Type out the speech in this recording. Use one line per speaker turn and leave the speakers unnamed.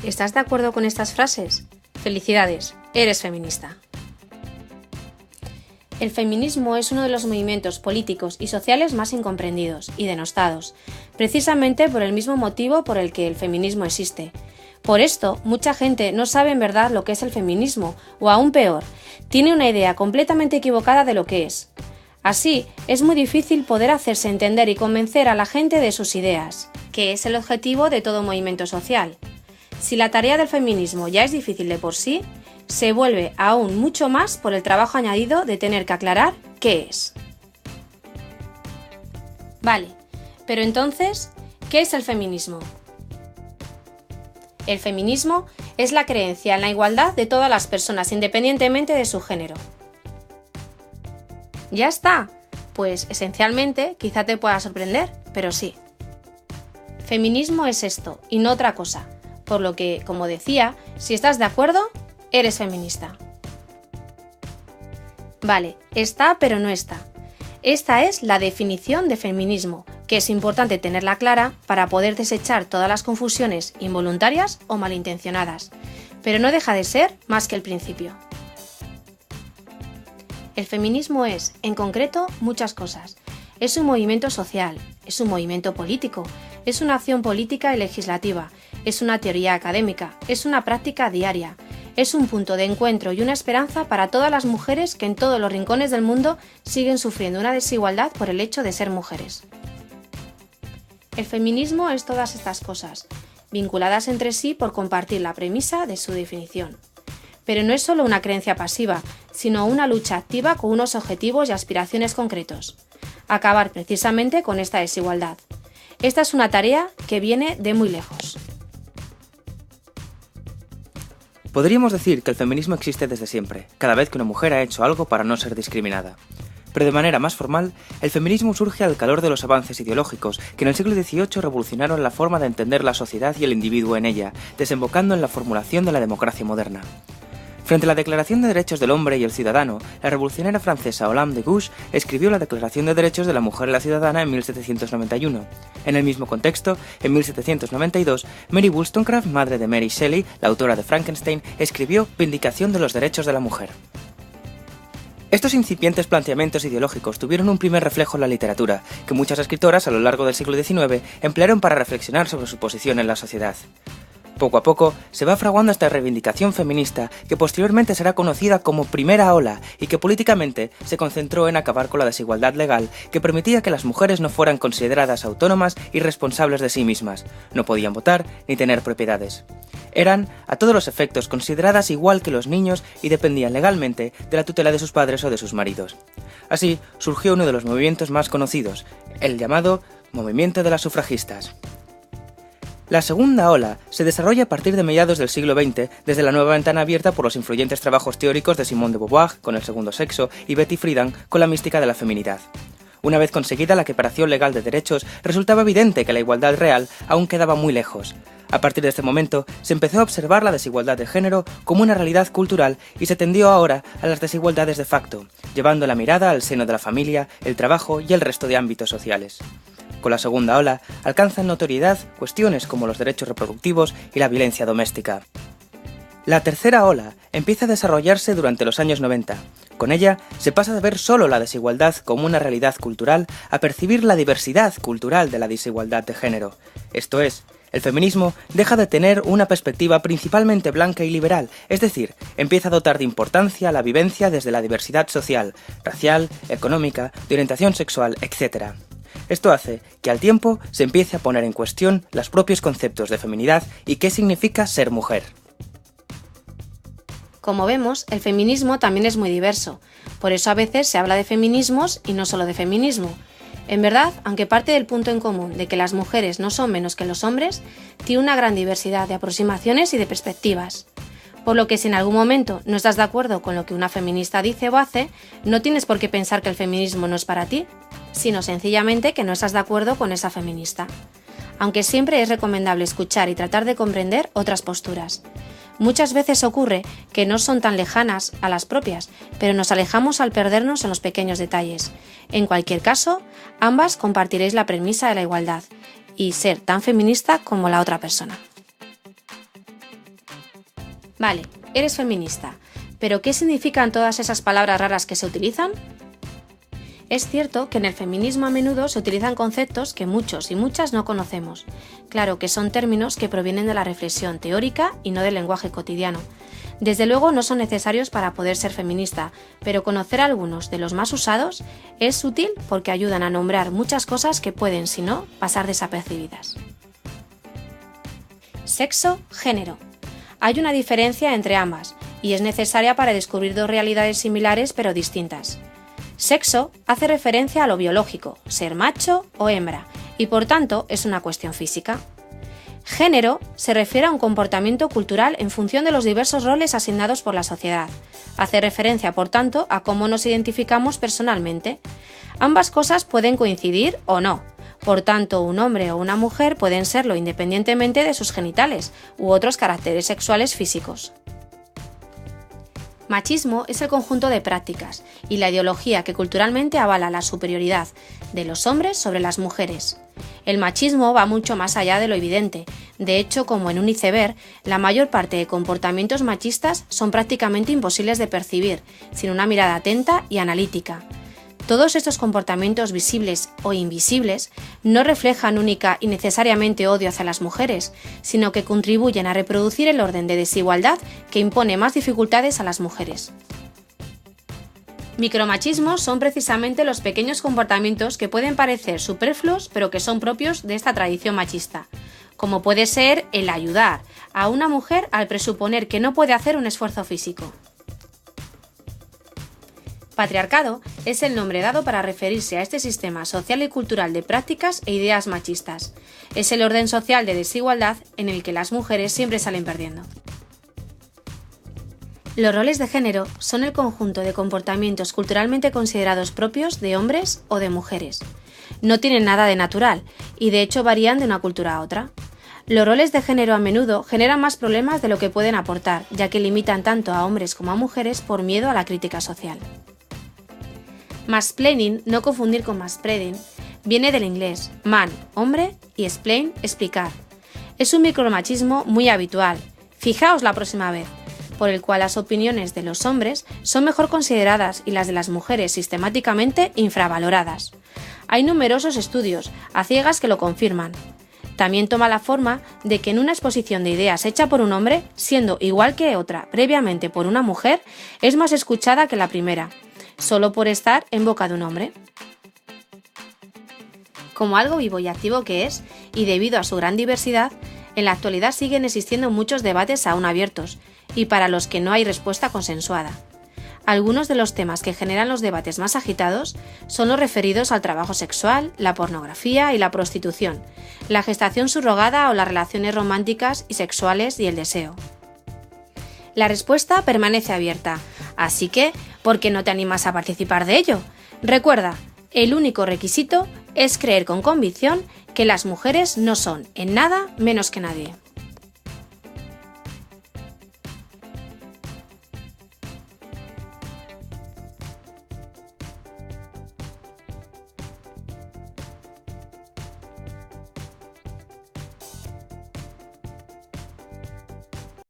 ¿Estás de acuerdo con estas frases? Felicidades, eres feminista. El feminismo es uno de los movimientos políticos y sociales más incomprendidos y denostados, precisamente por el mismo motivo por el que el feminismo existe. Por esto, mucha gente no sabe en verdad lo que es el feminismo, o aún peor, tiene una idea completamente equivocada de lo que es. Así, es muy difícil poder hacerse entender y convencer a la gente de sus ideas, que es el objetivo de todo movimiento social. Si la tarea del feminismo ya es difícil de por sí, se vuelve aún mucho más por el trabajo añadido de tener que aclarar qué es. Vale, pero entonces, ¿qué es el feminismo? El feminismo es la creencia en la igualdad de todas las personas independientemente de su género. ¿Ya está? Pues esencialmente quizá te pueda sorprender, pero sí. Feminismo es esto y no otra cosa. Por lo que, como decía, si estás de acuerdo, eres feminista. Vale, está pero no está. Esta es la definición de feminismo, que es importante tenerla clara para poder desechar todas las confusiones involuntarias o malintencionadas, pero no deja de ser más que el principio. El feminismo es, en concreto, muchas cosas. Es un movimiento social, es un movimiento político, es una acción política y legislativa, es una teoría académica, es una práctica diaria, es un punto de encuentro y una esperanza para todas las mujeres que en todos los rincones del mundo siguen sufriendo una desigualdad por el hecho de ser mujeres. El feminismo es todas estas cosas, vinculadas entre sí por compartir la premisa de su definición. Pero no es solo una creencia pasiva, sino una lucha activa con unos objetivos y aspiraciones concretos. Acabar precisamente con esta desigualdad. Esta es una tarea que viene de muy lejos.
Podríamos decir que el feminismo existe desde siempre, cada vez que una mujer ha hecho algo para no ser discriminada. Pero de manera más formal, el feminismo surge al calor de los avances ideológicos que en el siglo XVIII revolucionaron la forma de entender la sociedad y el individuo en ella, desembocando en la formulación de la democracia moderna. Frente a la Declaración de Derechos del Hombre y el Ciudadano, la revolucionaria francesa Olympe de Gouges escribió la Declaración de Derechos de la Mujer y la Ciudadana en 1791. En el mismo contexto, en 1792, Mary Wollstonecraft, madre de Mary Shelley, la autora de Frankenstein, escribió Vindicación de los Derechos de la Mujer. Estos incipientes planteamientos ideológicos tuvieron un primer reflejo en la literatura, que muchas escritoras a lo largo del siglo XIX emplearon para reflexionar sobre su posición en la sociedad. Poco a poco se va fraguando esta reivindicación feminista que posteriormente será conocida como Primera Ola y que políticamente se concentró en acabar con la desigualdad legal que permitía que las mujeres no fueran consideradas autónomas y responsables de sí mismas, no podían votar ni tener propiedades. Eran, a todos los efectos, consideradas igual que los niños y dependían legalmente de la tutela de sus padres o de sus maridos. Así surgió uno de los movimientos más conocidos, el llamado Movimiento de las Sufragistas. La segunda ola se desarrolla a partir de mediados del siglo XX, desde la nueva ventana abierta por los influyentes trabajos teóricos de Simone de Beauvoir, con el segundo sexo, y Betty Friedan, con la mística de la feminidad. Una vez conseguida la equiparación legal de derechos, resultaba evidente que la igualdad real aún quedaba muy lejos. A partir de este momento, se empezó a observar la desigualdad de género como una realidad cultural y se tendió ahora a las desigualdades de facto, llevando la mirada al seno de la familia, el trabajo y el resto de ámbitos sociales. Con la segunda ola, alcanzan notoriedad cuestiones como los derechos reproductivos y la violencia doméstica. La tercera ola empieza a desarrollarse durante los años 90. Con ella se pasa de ver solo la desigualdad como una realidad cultural a percibir la diversidad cultural de la desigualdad de género. Esto es, el feminismo deja de tener una perspectiva principalmente blanca y liberal, es decir, empieza a dotar de importancia a la vivencia desde la diversidad social, racial, económica, de orientación sexual, etc. Esto hace que al tiempo se empiece a poner en cuestión los propios conceptos de feminidad y qué significa ser mujer.
Como vemos, el feminismo también es muy diverso, por eso a veces se habla de feminismos y no solo de feminismo. En verdad, aunque parte del punto en común de que las mujeres no son menos que los hombres, tiene una gran diversidad de aproximaciones y de perspectivas. Por lo que si en algún momento no estás de acuerdo con lo que una feminista dice o hace, no tienes por qué pensar que el feminismo no es para ti, sino sencillamente que no estás de acuerdo con esa feminista. Aunque siempre es recomendable escuchar y tratar de comprender otras posturas. Muchas veces ocurre que no son tan lejanas a las propias, pero nos alejamos al perdernos en los pequeños detalles. En cualquier caso, ambas compartiréis la premisa de la igualdad y ser tan feminista como la otra persona. Vale, eres feminista, pero ¿qué significan todas esas palabras raras que se utilizan? Es cierto que en el feminismo a menudo se utilizan conceptos que muchos y muchas no conocemos. Claro que son términos que provienen de la reflexión teórica y no del lenguaje cotidiano. Desde luego no son necesarios para poder ser feminista, pero conocer algunos de los más usados es útil porque ayudan a nombrar muchas cosas que pueden, si no, pasar desapercibidas. Sexo, género. Hay una diferencia entre ambas y es necesaria para descubrir dos realidades similares pero distintas. Sexo hace referencia a lo biológico, ser macho o hembra, y por tanto es una cuestión física. Género se refiere a un comportamiento cultural en función de los diversos roles asignados por la sociedad. Hace referencia, por tanto, a cómo nos identificamos personalmente. Ambas cosas pueden coincidir o no. Por tanto, un hombre o una mujer pueden serlo independientemente de sus genitales u otros caracteres sexuales físicos. Machismo es el conjunto de prácticas y la ideología que culturalmente avala la superioridad de los hombres sobre las mujeres. El machismo va mucho más allá de lo evidente. De hecho, como en un iceberg, la mayor parte de comportamientos machistas son prácticamente imposibles de percibir, sin una mirada atenta y analítica. Todos estos comportamientos visibles o invisibles no reflejan única y necesariamente odio hacia las mujeres, sino que contribuyen a reproducir el orden de desigualdad que impone más dificultades a las mujeres. Micromachismos son precisamente los pequeños comportamientos que pueden parecer superfluos pero que son propios de esta tradición machista, como puede ser el ayudar a una mujer al presuponer que no puede hacer un esfuerzo físico. Patriarcado es el nombre dado para referirse a este sistema social y cultural de prácticas e ideas machistas. Es el orden social de desigualdad en el que las mujeres siempre salen perdiendo. Los roles de género son el conjunto de comportamientos culturalmente considerados propios de hombres o de mujeres. No tienen nada de natural y de hecho varían de una cultura a otra. Los roles de género a menudo generan más problemas de lo que pueden aportar, ya que limitan tanto a hombres como a mujeres por miedo a la crítica social. Mansplaining, no confundir con manspreading, viene del inglés man, hombre, y explain, explicar. Es un micromachismo muy habitual, fijaos la próxima vez, por el cual las opiniones de los hombres son mejor consideradas y las de las mujeres sistemáticamente infravaloradas. Hay numerosos estudios a ciegas que lo confirman. También toma la forma de que en una exposición de ideas hecha por un hombre, siendo igual que otra previamente por una mujer, es más escuchada que la primera, solo por estar en boca de un hombre. Como algo vivo y activo que es, y debido a su gran diversidad, en la actualidad siguen existiendo muchos debates aún abiertos, y para los que no hay respuesta consensuada. Algunos de los temas que generan los debates más agitados son los referidos al trabajo sexual, la pornografía y la prostitución, la gestación subrogada o las relaciones románticas y sexuales y el deseo. La respuesta permanece abierta, así que, ¿por qué no te animas a participar de ello? Recuerda, el único requisito es creer con convicción que las mujeres no son en nada menos que nadie.